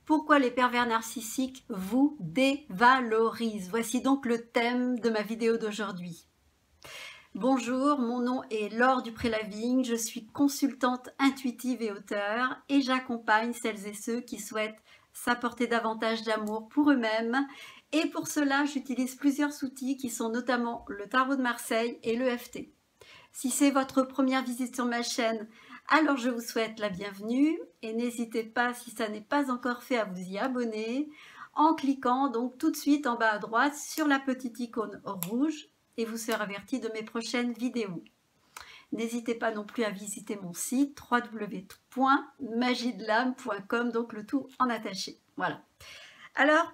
Pourquoi les pervers narcissiques vous dévalorisent? Voici donc le thème de ma vidéo d'aujourd'hui. Bonjour, mon nom est Laure Dupré-Lavigne, je suis consultante intuitive et auteure et j'accompagne celles et ceux qui souhaitent s'apporter davantage d'amour pour eux-mêmes. Et pour cela, j'utilise plusieurs outils qui sont notamment le tarot de Marseille et le FT. Si c'est votre première visite sur ma chaîne, alors je vous souhaite la bienvenue et n'hésitez pas, si ça n'est pas encore fait, à vous y abonner en cliquant donc tout de suite en bas à droite sur la petite icône rouge et vous serez averti de mes prochaines vidéos. N'hésitez pas non plus à visiter mon site www.magiedelame.com, donc le tout en attaché. Voilà. Alors,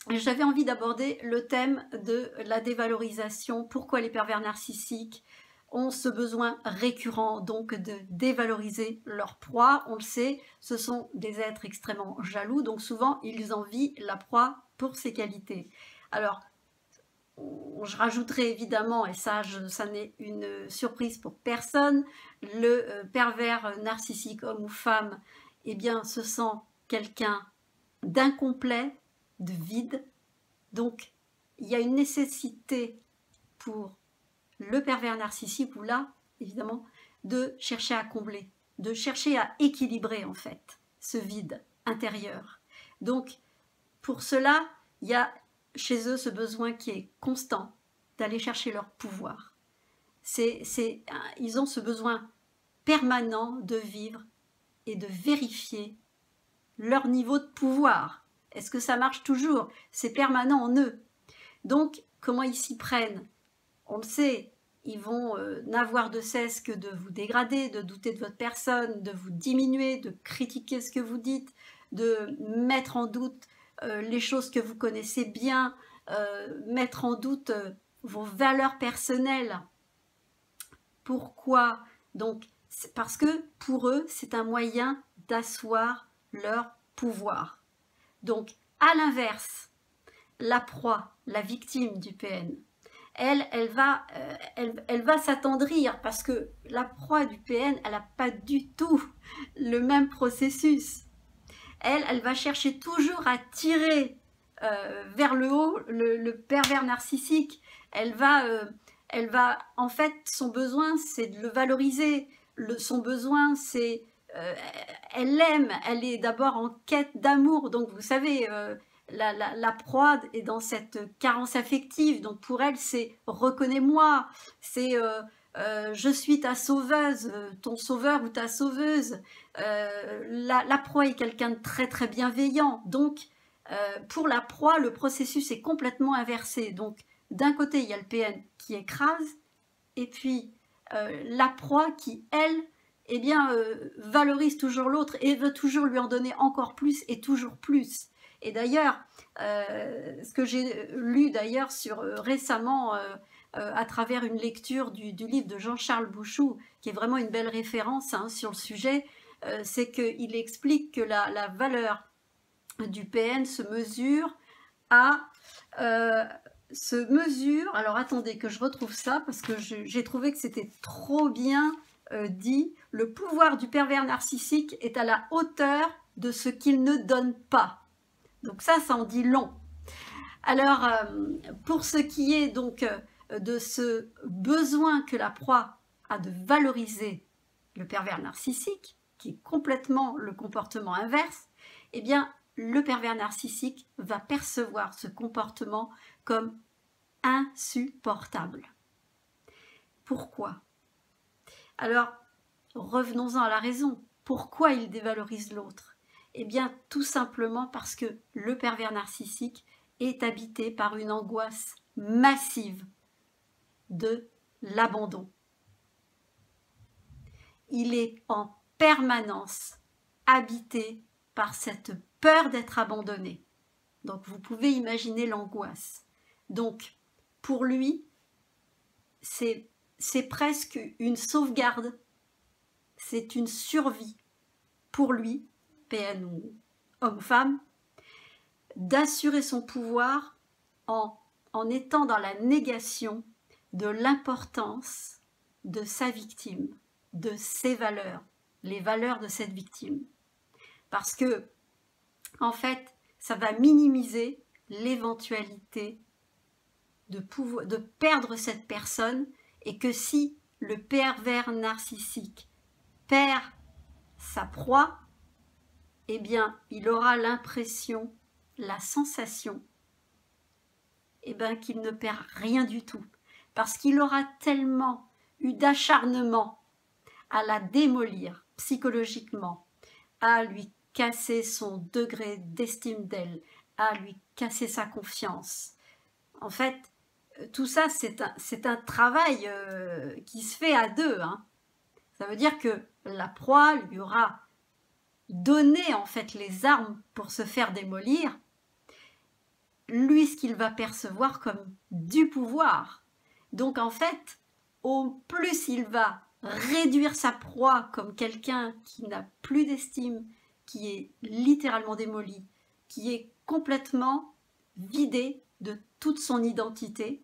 j'avais envie d'aborder le thème de la dévalorisation. Pourquoi les pervers narcissiques ont ce besoin récurrent donc de dévaloriser leur proie? On le sait, ce sont des êtres extrêmement jaloux, donc souvent ils envient la proie pour ses qualités. Alors, je rajouterai évidemment, et ça n'est une surprise pour personne, le pervers narcissique, homme ou femme, eh bien ce sent quelqu'un d'incomplet, de vide. Donc il y a une nécessité pour le pervers narcissique, ou là évidemment, de chercher à combler, de chercher à équilibrer en fait ce vide intérieur. Donc pour cela, il y a chez eux ce besoin qui est constant d'aller chercher leur pouvoir. Ils ont ce besoin permanent de vivre et de vérifier leur niveau de pouvoir. Est-ce que ça marche toujours? C'est permanent en eux. Donc, comment ils s'y prennent? On le sait, ils vont n'avoir de cesse que de vous dégrader, de douter de votre personne, de vous diminuer, de critiquer ce que vous dites, de mettre en doute les choses que vous connaissez bien, mettre en doute vos valeurs personnelles. Pourquoi? Donc, parce que pour eux, c'est un moyen d'asseoir leur pouvoir. Donc, à l'inverse, la proie, la victime du PN, elle va s'attendrir parce que la proie du PN, elle n'a pas du tout le même processus. Elle va chercher toujours à tirer vers le haut le pervers narcissique. Elle va, en fait, son besoin, c'est de le valoriser. Son besoin, c'est, elle l'aime. Elle est d'abord en quête d'amour. Donc, vous savez, la proie est dans cette carence affective. Donc, pour elle, c'est reconnais-moi. C'est je suis ta sauveuse, ton sauveur ou ta sauveuse. La proie est quelqu'un de très très bienveillant. Donc, pour la proie, le processus est complètement inversé. Donc, d'un côté, il y a le PN qui écrase, et puis la proie qui, elle, eh bien, valorise toujours l'autre et veut toujours lui en donner encore plus et toujours plus. Et d'ailleurs, ce que j'ai lu d'ailleurs récemment à travers une lecture du livre de Jean-Charles Bouchoux, qui est vraiment une belle référence sur le sujet, c'est qu'il explique que la valeur du PN se mesure alors attendez que je retrouve ça parce que j'ai trouvé que c'était trop bien dit. Le pouvoir du pervers narcissique est à la hauteur de ce qu'il ne donne pas. Donc ça en dit long. Alors, pour ce qui est donc de ce besoin que la proie a de valoriser le pervers narcissique, qui est complètement le comportement inverse, eh bien, le pervers narcissique va percevoir ce comportement comme insupportable. Pourquoi? Alors, revenons-en à la raison. Pourquoi il dévalorise l'autre? Eh bien, tout simplement parce que le pervers narcissique est habité par une angoisse massive de l'abandon. Il est en permanence habité par cette peur d'être abandonné. Donc, vous pouvez imaginer l'angoisse. Donc, pour lui, c'est presque une sauvegarde, c'est une survie pour lui, PN ou homme-femme, d'assurer son pouvoir en étant dans la négation de l'importance de sa victime, de ses valeurs, les valeurs de cette victime. Parce que en fait, ça va minimiser l'éventualité de perdre cette personne, et que si le pervers narcissique perd sa proie, eh bien, il aura l'impression, la sensation, eh bien, qu'il ne perd rien du tout, parce qu'il aura tellement eu d'acharnement à la démolir psychologiquement, à lui casser son degré d'estime d'elle, à lui casser sa confiance. En fait, tout ça, c'est un travail qui se fait à deux. Hein. Ça veut dire que la proie lui aura donné en fait les armes pour se faire démolir. Lui, ce qu'il va percevoir comme du pouvoir. Donc en fait, au plus il va réduire sa proie comme quelqu'un qui n'a plus d'estime, qui est littéralement démoli, qui est complètement vidé de toute son identité,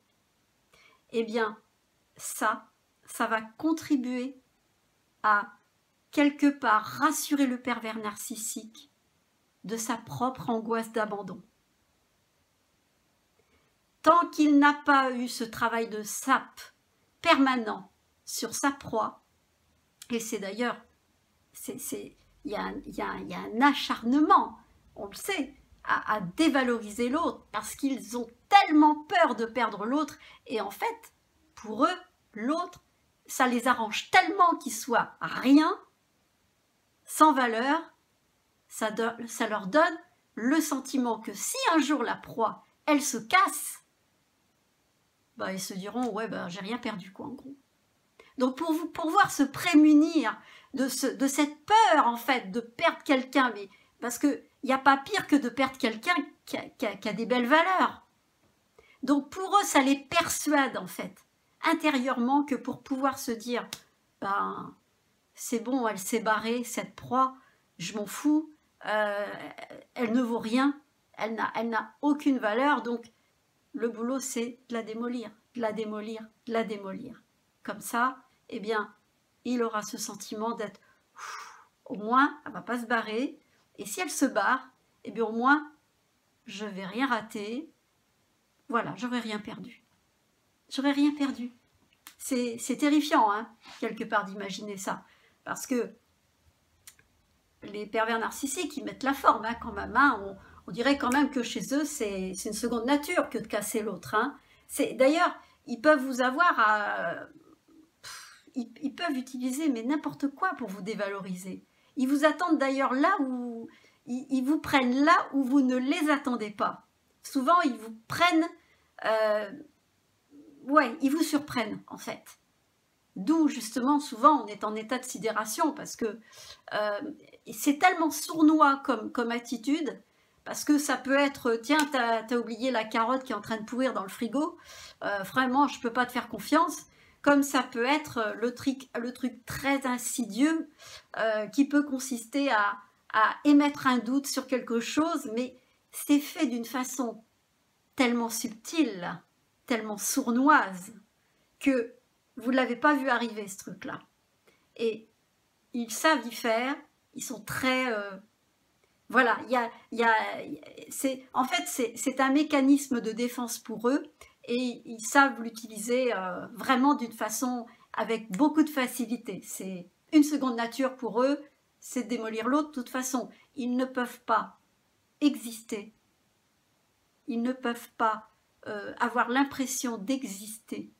eh bien ça va contribuer à quelque part rassurer le pervers narcissique de sa propre angoisse d'abandon. Tant qu'il n'a pas eu ce travail de sape permanent sur sa proie, et c'est d'ailleurs, il y a un acharnement, on le sait, à dévaloriser l'autre, parce qu'ils ont tellement peur de perdre l'autre, et en fait, pour eux, l'autre, ça les arrange tellement qu'il soit rien, sans valeur, ça leur donne le sentiment que si un jour la proie, elle se casse, bah, ils se diront, ouais, bah, j'ai rien perdu, quoi, en gros. Donc, pour pouvoir se prémunir de cette peur, en fait, de perdre quelqu'un, mais parce qu'il n'y a pas pire que de perdre quelqu'un qui a des belles valeurs. Donc, pour eux, ça les persuade, en fait, intérieurement, que pour pouvoir se dire, ben, c'est bon, elle s'est barrée, cette proie, je m'en fous, elle ne vaut rien, elle n'a aucune valeur, donc le boulot, c'est de la démolir, de la démolir, de la démolir. Comme ça, eh bien, il aura ce sentiment d'être, au moins, elle ne va pas se barrer. Et si elle se barre, eh bien, au moins, je ne vais rien rater. Voilà, j'aurais rien perdu. J'aurais rien perdu. C'est terrifiant, hein, quelque part, d'imaginer ça. Parce que les pervers narcissiques, ils mettent la forme, hein, quand même. Hein, on dirait quand même que chez eux, c'est une seconde nature que de casser l'autre. Hein. D'ailleurs, ils peuvent vous avoir ils peuvent utiliser mais n'importe quoi pour vous dévaloriser. Ils vous attendent d'ailleurs là où... Ils vous prennent là où vous ne les attendez pas. Souvent, ils vous prennent... ouais, ils vous surprennent, en fait. D'où, justement, souvent, on est en état de sidération parce que c'est tellement sournois comme attitude, parce que ça peut être, tiens, t'as oublié la carotte qui est en train de pourrir dans le frigo, vraiment, je peux pas te faire confiance, comme ça peut être le truc très insidieux qui peut consister à émettre un doute sur quelque chose, mais c'est fait d'une façon tellement subtile, tellement sournoise, que vous ne l'avez pas vu arriver, ce truc-là. Et ils savent y faire, ils sont très... voilà, en fait, c'est un mécanisme de défense pour eux, et ils savent l'utiliser vraiment d'une façon avec beaucoup de facilité. C'est une seconde nature pour eux, c'est de démolir l'autre. De toute façon, ils ne peuvent pas exister, ils ne peuvent pas avoir l'impression d'exister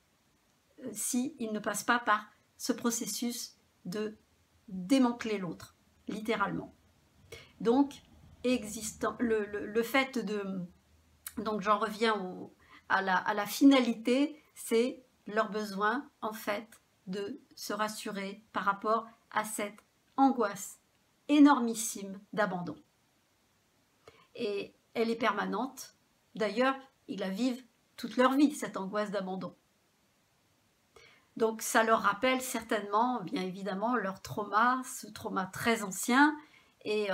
s'ils ne passent pas par ce processus de démanteler l'autre, littéralement. Donc, le fait de... Donc, j'en reviens à la finalité, c'est leur besoin, en fait, de se rassurer par rapport à cette angoisse énormissime d'abandon. Et elle est permanente. D'ailleurs, ils la vivent toute leur vie, cette angoisse d'abandon. Donc ça leur rappelle certainement, bien évidemment, leur trauma, ce trauma très ancien. Et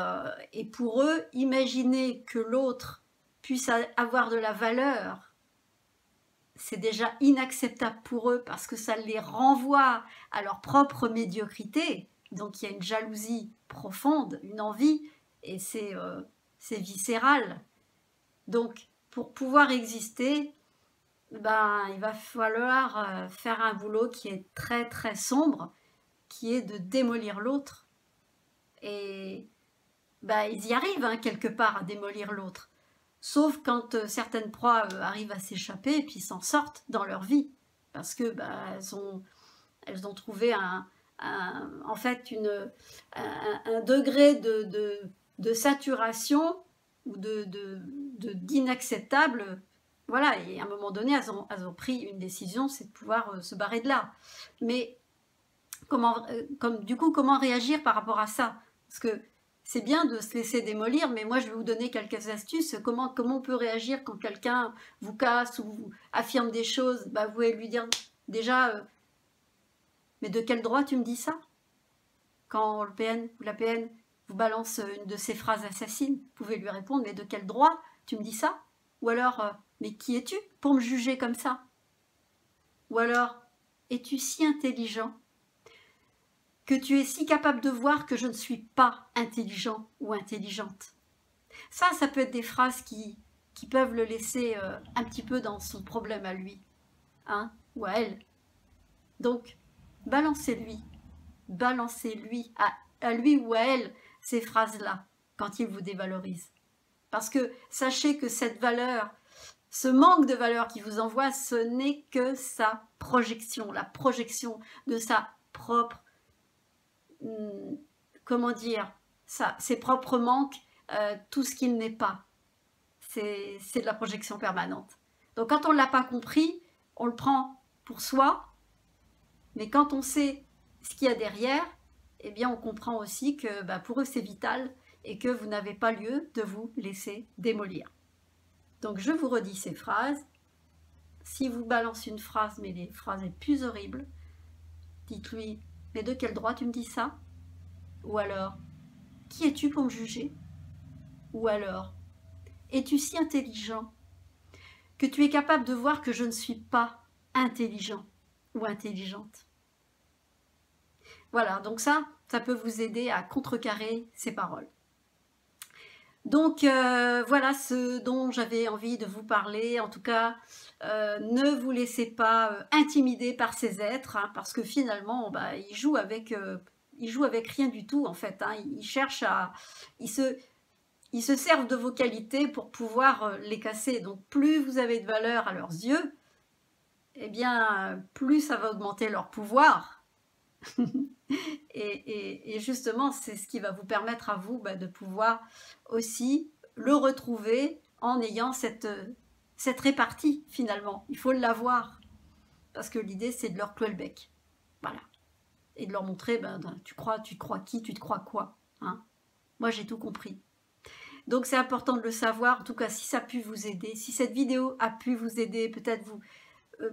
pour eux, imaginer que l'autre puisse avoir de la valeur, c'est déjà inacceptable pour eux parce que ça les renvoie à leur propre médiocrité. Donc il y a une jalousie profonde, une envie, et c'est c'est viscéral. Donc, pour pouvoir exister, ben, il va falloir faire un boulot qui est très très sombre, qui est de démolir l'autre. Et ben, ils y arrivent hein, quelque part à démolir l'autre. Sauf quand certaines proies arrivent à s'échapper et puis s'en sortent dans leur vie. Parce que ben, elles ont trouvé en fait un degré de saturation ou d'inacceptable. Voilà, et à un moment donné, elles ont pris une décision, c'est de pouvoir se barrer de là. Mais du coup, comment réagir par rapport à ça? Parce que c'est bien de se laisser démolir, mais moi je vais vous donner quelques astuces. Comment on peut réagir quand quelqu'un vous casse ou vous affirme des choses? Bah, vous pouvez lui dire déjà, mais de quel droit tu me dis ça? Quand le PN ou la PN vous balance une de ces phrases assassines, vous pouvez lui répondre, mais de quel droit tu me dis ça? Ou alors, mais qui es-tu pour me juger comme ça? Ou alors, es-tu si intelligent que tu es si capable de voir que je ne suis pas intelligent ou intelligente? Ça peut être des phrases qui peuvent le laisser un petit peu dans son problème à lui, hein, ou à elle. Donc, balancez-lui à lui ou à elle ces phrases-là quand il vous dévalorise. Parce que sachez que cette valeur, ce manque de valeur qu'il vous envoie, ce n'est que sa projection, la projection de sa propre, comment dire, ses propres manques, tout ce qu'il n'est pas. C'est de la projection permanente. Donc quand on ne l'a pas compris, on le prend pour soi, mais quand on sait ce qu'il y a derrière, eh bien on comprend aussi que bah, pour eux c'est vital et que vous n'avez pas lieu de vous laisser démolir. Donc je vous redis ces phrases. Si vous balancez une phrase, mais les phrases les plus horribles, dites-lui, mais de quel droit tu me dis ça? Ou alors, qui es-tu pour me juger? Ou alors, es-tu si intelligent que tu es capable de voir que je ne suis pas intelligent ou intelligente? Voilà, donc ça peut vous aider à contrecarrer ces paroles. Donc voilà ce dont j'avais envie de vous parler. En tout cas, ne vous laissez pas intimider par ces êtres, hein, parce que finalement, bah, ils jouent avec rien du tout en fait. Hein. Ils cherchent ils se servent de vos qualités pour pouvoir les casser. Donc plus vous avez de valeur à leurs yeux, eh bien plus ça va augmenter leur pouvoir. et justement, c'est ce qui va vous permettre à vous bah, de pouvoir aussi le retrouver en ayant cette répartie finalement. Il faut l'avoir parce que l'idée c'est de leur clouer le bec. Voilà. Et de leur montrer, ben, tu te crois qui, tu te crois quoi, hein? Moi j'ai tout compris. Donc c'est important de le savoir. En tout cas, si ça a pu vous aider, si cette vidéo a pu vous aider, peut-être vous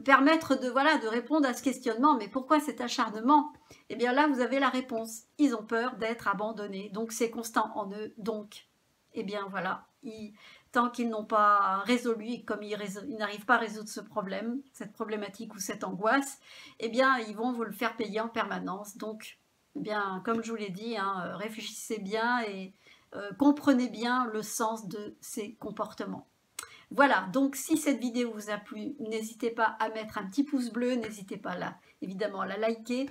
permettre de répondre à ce questionnement, mais pourquoi cet acharnement? Eh bien là, vous avez la réponse. Ils ont peur d'être abandonnés, donc c'est constant en eux. Donc, eh bien voilà, tant qu'ils n'ont pas résolu, comme ils n'arrivent pas à résoudre ce problème, cette problématique ou cette angoisse, eh bien ils vont vous le faire payer en permanence. Donc, eh bien, comme je vous l'ai dit, hein, réfléchissez bien et comprenez bien le sens de ces comportements. Voilà, donc si cette vidéo vous a plu, n'hésitez pas à mettre un petit pouce bleu, n'hésitez pas là, évidemment à la liker,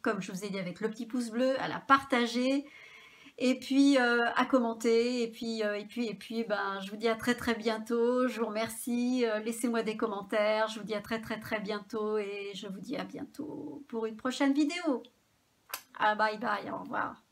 comme je vous ai dit avec le petit pouce bleu, à la partager, et puis à commenter, et puis ben, je vous dis à très très bientôt, je vous remercie, laissez-moi des commentaires, je vous dis à très très très bientôt, et je vous dis à bientôt pour une prochaine vidéo. Ah, bye bye, au revoir.